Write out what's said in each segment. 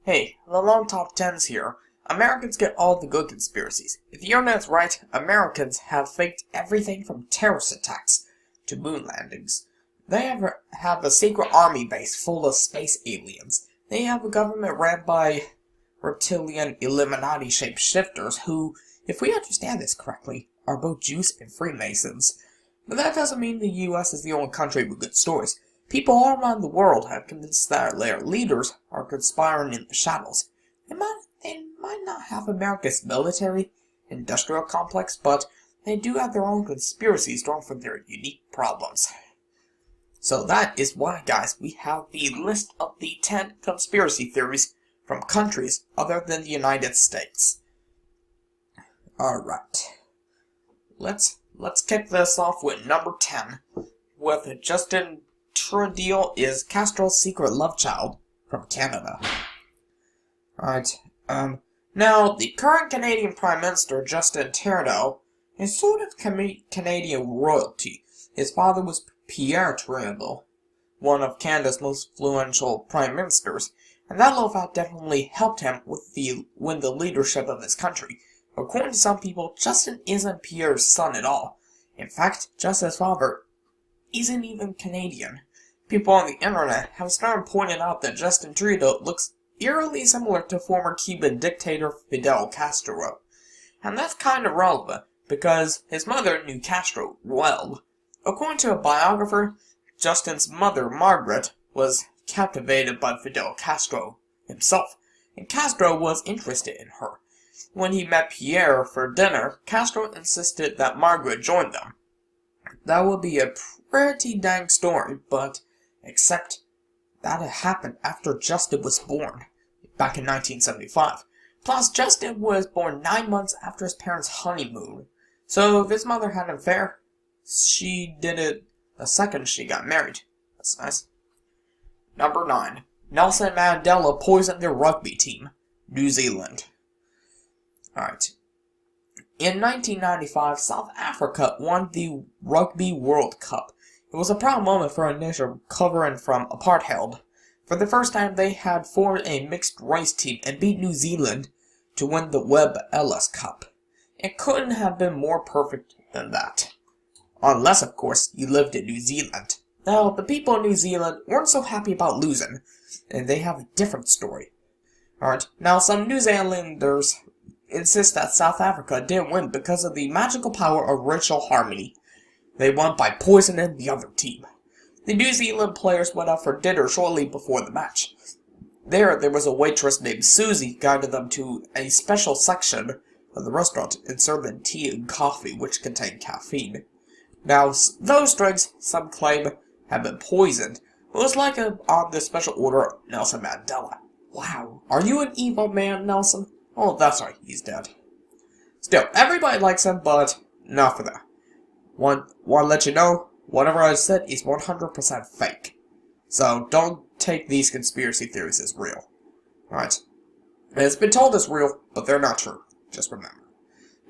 Hey, the lone top tens here. Americans get all the good conspiracies. If the internet's right, Americans have faked everything from terrorist attacks to moon landings. They have a secret army base full of space aliens. They have a government ran by reptilian Illuminati shapeshifters who, if we understand this correctly, are both Jews and Freemasons. But that doesn't mean the U.S. is the only country with good stories. People all around the world have convinced that their leaders are conspiring in the shadows. They might not have America's military-industrial complex, but they do have their own conspiracies drawn from their unique problems. So that is why, guys, we have the list of the 10 conspiracy theories from countries other than the United States. Alright. Let's kick this off with number 10, with Justin Trudeau is Castro's secret love child from Canada. Alright, now, the current Canadian Prime Minister, Justin Trudeau, is sort of Canadian royalty. His father was Pierre Trudeau, one of Canada's most influential Prime Ministers, and that love had definitely helped him win the leadership of his country. According to some people, Justin isn't Pierre's son at all. In fact, Justin's father isn't even Canadian. People on the internet have started pointing out that Justin Trudeau looks eerily similar to former Cuban dictator Fidel Castro. And that's kind of relevant, because his mother knew Castro well. According to a biographer, Justin's mother, Margaret, was captivated by Fidel Castro himself, and Castro was interested in her. When he met Pierre for dinner, Castro insisted that Margaret join them. That would be a pretty dang story, but except that it happened after Justin was born, back in 1975. Plus, Justin was born 9 months after his parents' honeymoon. So if his mother had an affair, she did it the second she got married. That's nice. Number 9. Nelson Mandela poisoned their rugby team. New Zealand. Alright. In 1995, South Africa won the Rugby World Cup. It was a proud moment for a nation recovering from apartheid. For the first time, they had formed a mixed-race team and beat New Zealand to win the Webb Ellis Cup. It couldn't have been more perfect than that. Unless, of course, you lived in New Zealand. Now, the people in New Zealand weren't so happy about losing, and they have a different story. Alright, now some New Zealanders insist that South Africa didn't win because of the magical power of racial harmony. They won by poisoning the other team. The New Zealand players went out for dinner shortly before the match. There was a waitress named Susie guiding them to a special section of the restaurant and served them tea and coffee which contained caffeine. Now, those drinks, some claim, have been poisoned. It was like on the special order of Nelson Mandela. Wow, are you an evil man, Nelson? Oh, that's right, he's dead. Still, everybody likes him, but not for that. Want to let you know, whatever I said is 100% fake. So don't take these conspiracy theories as real. Alright? It's been told as real, but they're not true. Just remember.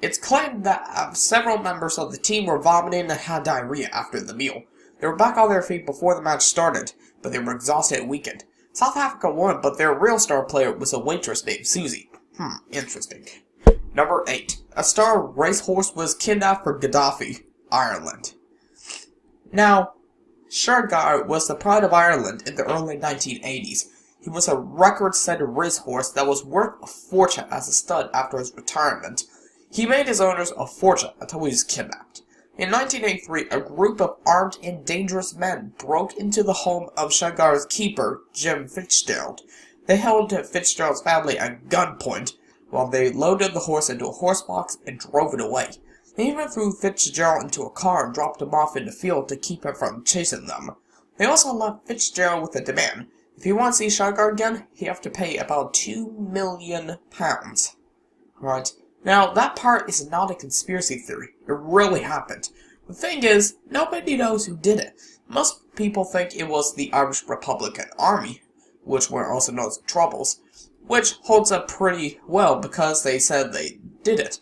It's claimed that several members of the team were vomiting and had diarrhea after the meal. They were back on their feet before the match started, but they were exhausted and weakened. South Africa won, but their real star player was a waitress named Susie. Interesting. Number 8. A star racehorse was kidnapped for Gaddafi, Ireland. Now, Shergar was the pride of Ireland in the early 1980s. He was a record-setting racehorse that was worth a fortune as a stud after his retirement. He made his owners a fortune until he was kidnapped. In 1983, a group of armed and dangerous men broke into the home of Shergar's keeper, Jim Fitzgerald. They held Fitzgerald's family at gunpoint while they loaded the horse into a horse box and drove it away. They even threw Fitzgerald into a car and dropped him off in the field to keep him from chasing them. They also left Fitzgerald with a demand. If he wants to see Shergar again, he have to pay about £2 million. Right. Now, that part is not a conspiracy theory. It really happened. The thing is, nobody knows who did it. Most people think it was the Irish Republican Army, which were also known as the Troubles, which holds up pretty well because they said they did it.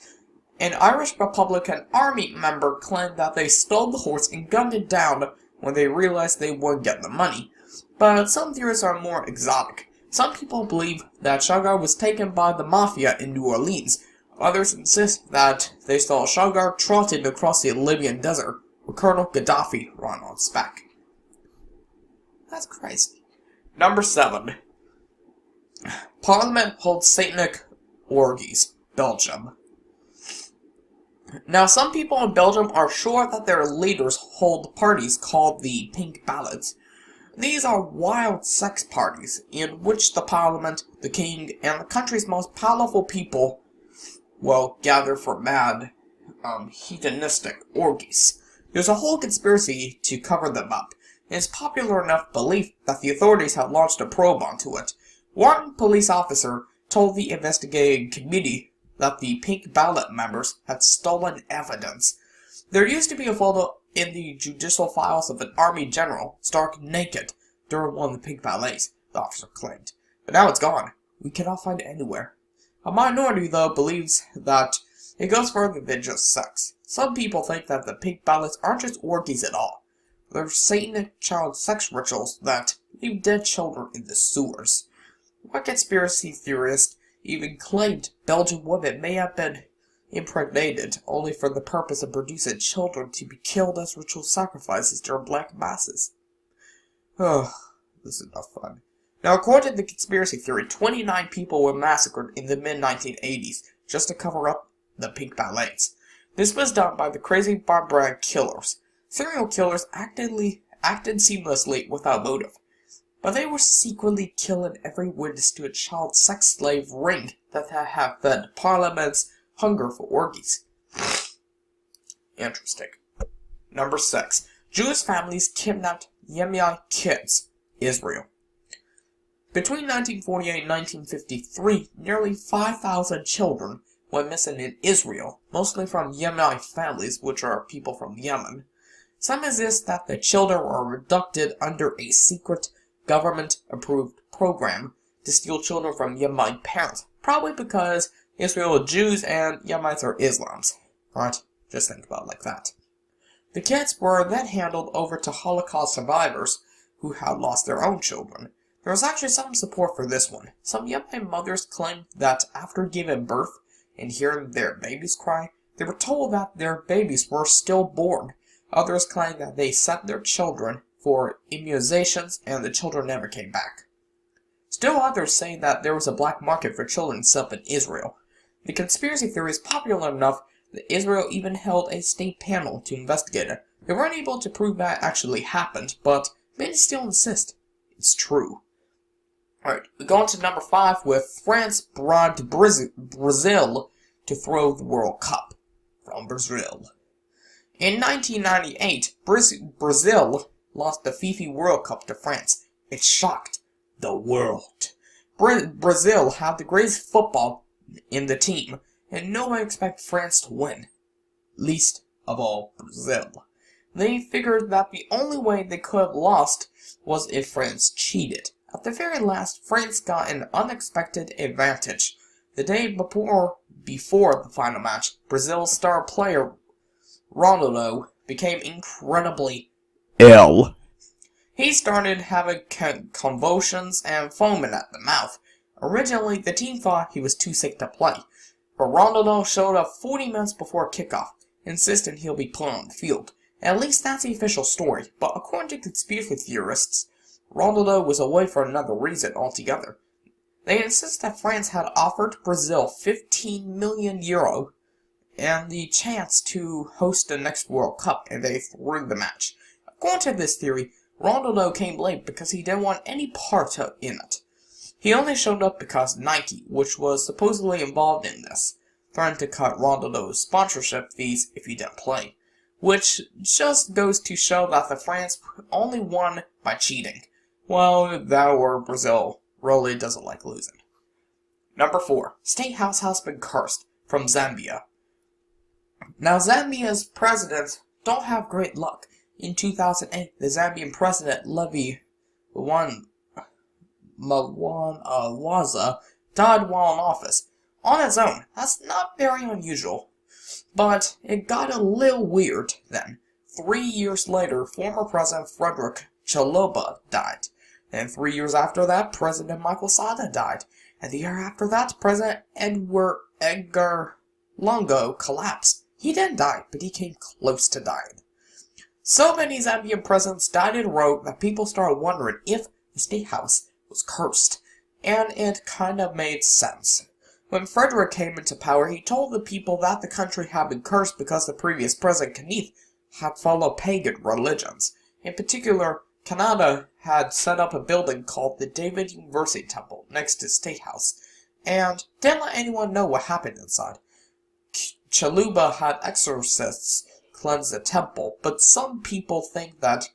An Irish Republican Army member claimed that they stole the horse and gunned it down when they realized they wouldn't get the money. But some theories are more exotic. Some people believe that Shugar was taken by the Mafia in New Orleans. Others insist that they saw Shugar trotting across the Libyan desert with Colonel Gaddafi run on his back. That's crazy. Number 7. Parliament holds Satanic orgies. Belgium. Now, some people in Belgium are sure that their leaders hold parties called the Pink Ballots. These are wild sex parties in which the Parliament, the King, and the country's most powerful people will gather for mad, hedonistic orgies. There's a whole conspiracy to cover them up. It's popular enough belief that the authorities have launched a probe onto it. One police officer told the investigating committee that the Pink Ballot members had stolen evidence. There used to be a photo in the judicial files of an army general stark naked during one of the Pink Ballets, the officer claimed. But now it's gone. We cannot find it anywhere. A minority, though, believes that it goes further than just sex. Some people think that the Pink Ballots aren't just orgies at all. They're Satanic child sex rituals that leave dead children in the sewers. One conspiracy theorist even claimed Belgian women may have been impregnated only for the purpose of producing children to be killed as ritual sacrifices during black masses. Oh, this is not fun. Now, according to the conspiracy theory, 29 people were massacred in the mid-1980s just to cover up the Pink Ballets. This was done by the crazy barbaric killers. Serial killers acted seamlessly without motive. But they were secretly killing every witness to a child sex slave ring that had fed Parliament's hunger for orgies. Interesting. Number 6. Jewish families kidnapped Yemeni kids. Israel. Between 1948 and 1953, nearly 5,000 children went missing in Israel, mostly from Yemeni families, which are people from Yemen. Some insist that the children were abducted under a secret government-approved program to steal children from Yemeni parents, probably because Israel are Jews and Yemenites are Islams. Right? Just think about it like that. The kids were then handed over to Holocaust survivors who had lost their own children. There was actually some support for this one. Some Yemeni mothers claimed that after giving birth and hearing their babies cry, they were told that their babies were stillborn. Others claimed that they sent their children for immunizations and the children never came back. Still others say that there was a black market for children sent in Israel. The conspiracy theory is popular enough that Israel even held a state panel to investigate it. They weren't able to prove that actually happened, but many still insist it's true. Alright, we go on to number 5 with France bribed Brazil to throw the World Cup from Brazil. In 1998, Brazil lost the FIFA World Cup to France. It shocked the world. Brazil had the greatest football in the team, and no one expected France to win. Least of all Brazil. They figured that the only way they could have lost was if France cheated. At the very last, France got an unexpected advantage. The day before the final match, Brazil's star player Ronaldo became incredibly ill. He started having convulsions and foaming at the mouth. Originally, the team thought he was too sick to play, but Ronaldo showed up 40 minutes before kickoff, insisting he'll be put on the field. At least that's the official story, but according to conspiracy theorists, Ronaldo was away for another reason altogether. They insist that France had offered Brazil €15 million and the chance to host the next World Cup, and they threw the match. According to this theory, Ronaldo came late because he didn't want any part in it. He only showed up because Nike, which was supposedly involved in this, threatened to cut Ronaldo's sponsorship fees if he didn't play, which just goes to show that the France only won by cheating. Well, that or Brazil really doesn't like losing. Number 4. State House has been cursed, from Zambia. Now, Zambia's presidents don't have great luck. In 2008, the Zambian president, Levi Mwanawasa, died while in office. On its own, that's not very unusual. But it got a little weird then. 3 years later, former President Frederick Chiloba died. And 3 years after that, President Michael Sada died. And the year after that, President Edgar Lungo collapsed. He didn't die, but he came close to dying. So many Zambian presidents died in a row that people started wondering if the State House was cursed. And it kind of made sense. When Frederick came into power, he told the people that the country had been cursed because the previous president, Kenneth, had followed pagan religions. In particular, Canada had set up a building called the David University Temple next to State House, and didn't let anyone know what happened inside. Chaluba had exorcists cleanse the temple, but some people think that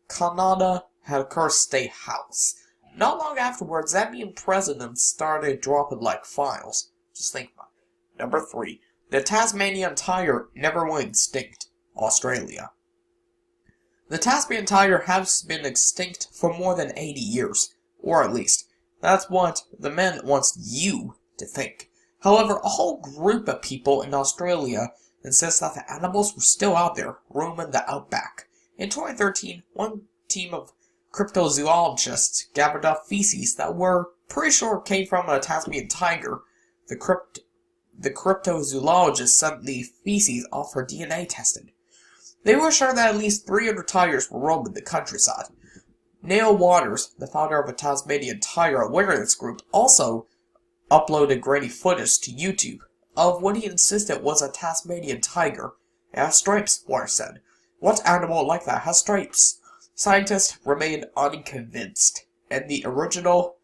Canada had cursed State House. Not long afterwards, Zambian presidents started dropping like files. Just think about it. Number 3. The Tasmanian tiger never went extinct. Australia. The Tasmanian tiger has been extinct for more than 80 years. Or at least, that's what the man wants you to think. However, a whole group of people in Australia insist that the animals were still out there, roaming the outback. In 2013, one team of cryptozoologists gathered up feces that were pretty sure came from a Tasmanian tiger. The cryptozoologists sent the feces off for DNA testing. They were sure that at least 300 tigers were roaming the countryside. Neil Waters, the founder of a Tasmanian Tiger Awareness Group, also uploaded grainy footage to YouTube of what he insisted was a Tasmanian tiger. It has stripes, Waters said. What animal like that has stripes? Scientists remain unconvinced, and the original,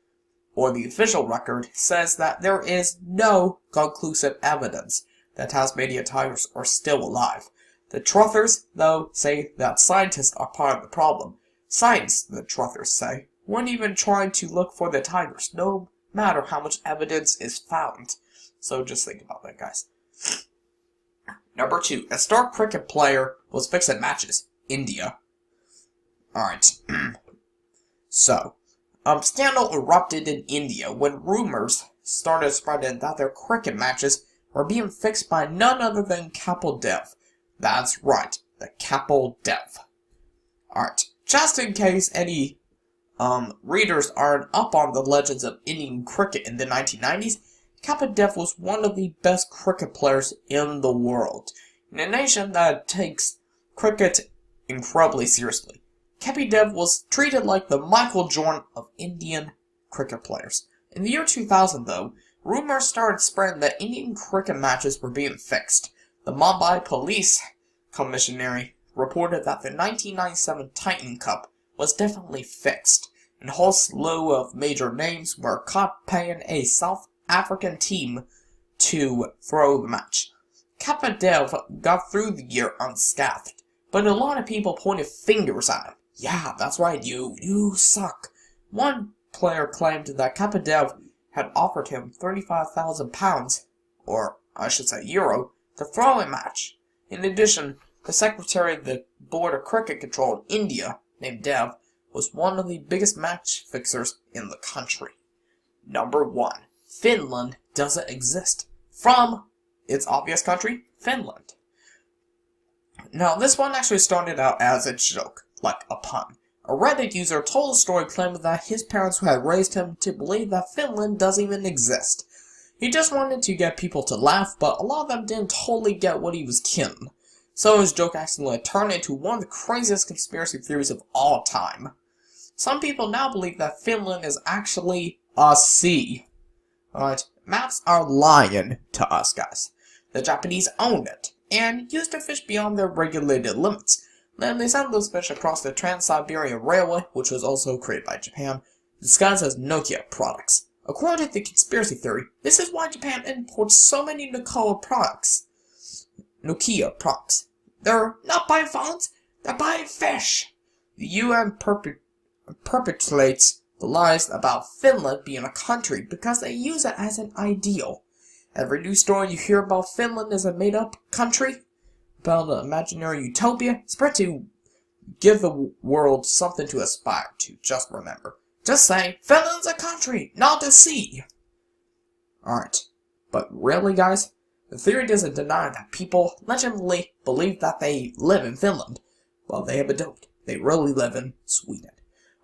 or the official record, says that there is no conclusive evidence that Tasmanian tigers are still alive. The truthers, though, say that scientists are part of the problem. Science, the truthers say, won't even try to look for the tigers, no matter how much evidence is found. So just think about that, guys. Number 2. A star cricket player was fixing matches. India. Alright. So, scandal erupted in India when rumors started spreading that their cricket matches were being fixed by none other than Kapil Dev. That's right, the Kapil Dev. Alright, just in case any readers aren't up on the legends of Indian cricket in the 1990s, Kapil Dev was one of the best cricket players in the world. In a nation that takes cricket incredibly seriously, Kapil Dev was treated like the Michael Jordan of Indian cricket players. In the year 2000, though, rumors started spreading that Indian cricket matches were being fixed. The Mumbai Police Commissioner reported that the 1997 Titan Cup was definitely fixed, and a whole slew of major names were caught paying a South African team to throw the match. Kapil Dev got through the year unscathed, but a lot of people pointed fingers at him. Yeah, that's right, you suck. One player claimed that Kapil Dev had offered him £35,000, or I should say euro, to throw a match. In addition, the secretary of the Board of Cricket Control in India, named Dev, was one of the biggest match fixers in the country. Number 1. Finland doesn't exist. From its obvious country, Finland. Now, this one actually started out as a joke, like a pun. A Reddit user told a story claiming that his parents had raised him to believe that Finland doesn't even exist. He just wanted to get people to laugh, but a lot of them didn't totally get what he was kidding. So his joke accidentally turned into one of the craziest conspiracy theories of all time. Some people now believe that Finland is actually a sea. Alright, maps are lying to us, guys. The Japanese owned it, and used to fish beyond their regulated limits. Then they sent those fish across the Trans-Siberian Railway, which was also created by Japan, disguised as Nokia products. According to the conspiracy theory, this is why Japan imports so many Nokia products. They're not buying phones, they're buying fish. The UN perpetuates the lies about Finland being a country because they use it as an ideal. Every news story you hear about Finland is a made-up country, about an imaginary utopia, spread to give the world something to aspire to. Just remember. Just say, Finland's a country, not a sea. Alright. But really, guys, the theory doesn't deny that people legitimately believe that they live in Finland. Well, they don't. They really live in Sweden.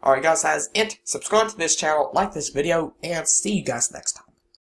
Alright guys, that is it. Subscribe to this channel, like this video, and see you guys next time.